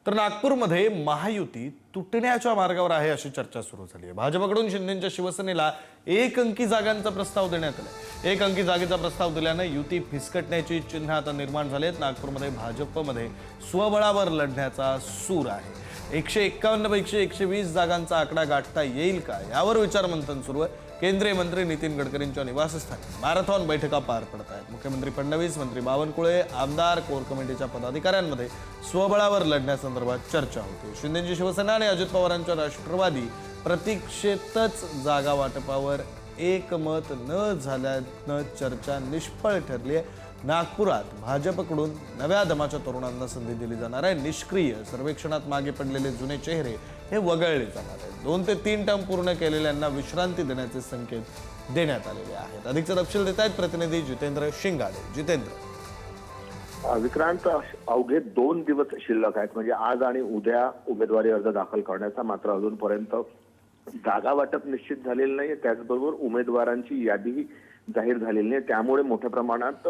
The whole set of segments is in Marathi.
तर नागपूरमध्ये महायुती तुटण्याच्या मार्गावर आहे अशी चर्चा सुरू झाली आहे। भाजपकडून शिंदेच्या शिवसेनेला एक अंकी जागांचा प्रस्ताव देण्यात आलाय। एक अंकी जागेचा प्रस्ताव दिल्याने युती फिसकटण्याची चिन्ह आता निर्माण झालेत। नागपूरमध्ये भाजपमध्ये स्वबळावर लढण्याचा सूर आहे। 151 पैकी 120 जागांचा आकडा गाठता येईल का यावर विचारमंथन सुरू आहे। केंद्रीय मंत्री नितीन गडकरींच्या निवासस्थानी मॅरेथॉन बैठका पार पडत आहेत। मुख्यमंत्री फडणवीस, मंत्री बावनकुळे, आमदार, कोर कमिटीच्या पदाधिकाऱ्यांमध्ये स्वबळावर लढण्यासंदर्भात चर्चा होते। शिंदेची शिवसेना आणि अजित पवारांच्या राष्ट्रवादी प्रतीक्षेतच जागा वाटपावर एकमत न झाल्यानं चर्चा निष्फळ ठरली आहे। नागपुरात भाजपकडून नव्या दमाच्या तरुणांना संधी दिली जाणार आहे। निष्क्रिय सर्वेक्षणात मागे पडलेले जुने चेहरे हे वगळले जाणार आहेत। 2 ते 3 टर्म पूर्ण केलेल्यांना विश्रांती देण्याचे संकेत देण्यात आलेले आहेत। अधिकचे तपशील देत आहेत प्रतिनिधी जितेंद्र शिंगाडे। जितेंद्र, विक्रांत, अवघे 2 दिवस शिल्लक आहेत, म्हणजे आज आणि उद्या उमेदवारी अर्ज दाखल करण्याचा। मात्र अजूनपर्यंत जागा वाटप निश्चित झालेलं नाही। त्याचबरोबर उमेदवारांची यादीही जाहीर झालेली नाही। त्यामुळे मोठ्या प्रमाणात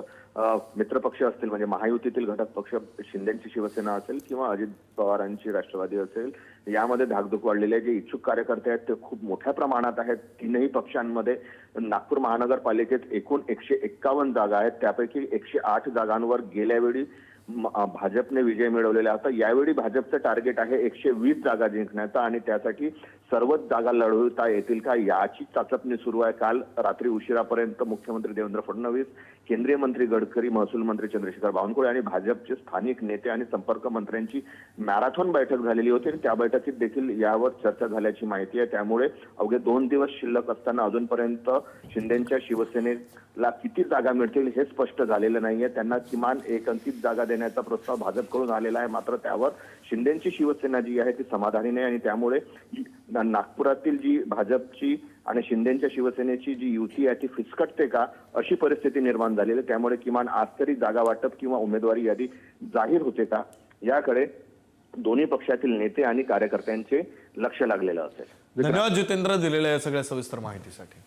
मित्रपक्ष असतील, म्हणजे महायुतीतील घटक पक्ष शिंदेची शिवसेना असेल किंवा अजित पवारांची राष्ट्रवादी असेल, यामध्ये धाकधूक वाढलेली आहे। जे इच्छुक कार्यकर्ते आहेत ते खूप मोठ्या प्रमाणात आहेत। 3ही पक्षांमध्ये नागपूर महानगरपालिकेत एकूण 151 जागा आहेत। त्यापैकी 108 जागांवर गेल्या वेळी भाजपने विजय मिळवलेला होता। यावेळी भाजपचं टार्गेट आहे 120 जागा जिंकण्याचा आणि त्यासाठी सर्वच जागा लढवता येतील का याची चाचपणी सुरू आहे। काल रात्री उशिरापर्यंत मुख्यमंत्री देवेंद्र फडणवीस, केंद्रीय मंत्री गडकरी, महसूल मंत्री चंद्रशेखर बावनकुळे आणि भाजपचे स्थानिक नेते आणि संपर्क मंत्र्यांची मॅरेथॉन बैठक झालेली होती आणि त्या बैठकीत देखील यावर चर्चा झाल्याची माहिती आहे। त्यामुळे अवघे 2 दिवस शिल्लक असताना अजूनपर्यंत शिंदेच्या शिवसेनेला किती जागा मिळतील हे स्पष्ट झालेलं नाहीये। त्यांना किमान एक अंकित जागा देण्याचा प्रस्ताव भाजपकडून आलेला आहे। मात्र त्यावर शिंदेची शिवसेना जी आहे ती समाधानी नाही आणि त्यामुळे नागपुरातील जी भाजपची आणि शिंदेच्या शिवसेनेची जी युती आहे ती फिसकटते का अशी परिस्थिती निर्माण झालेली आहे। त्यामुळे किमान आज तरी जागा वाटप किंवा उमेदवारी यादी जाहीर होते का याकडे दोन्ही पक्षातील नेते आणि कार्यकर्त्यांचे लक्ष लागलेलं असेल। धन्यवाद जितेंद्र, दिलेल्या या सगळ्या सविस्तर माहितीसाठी।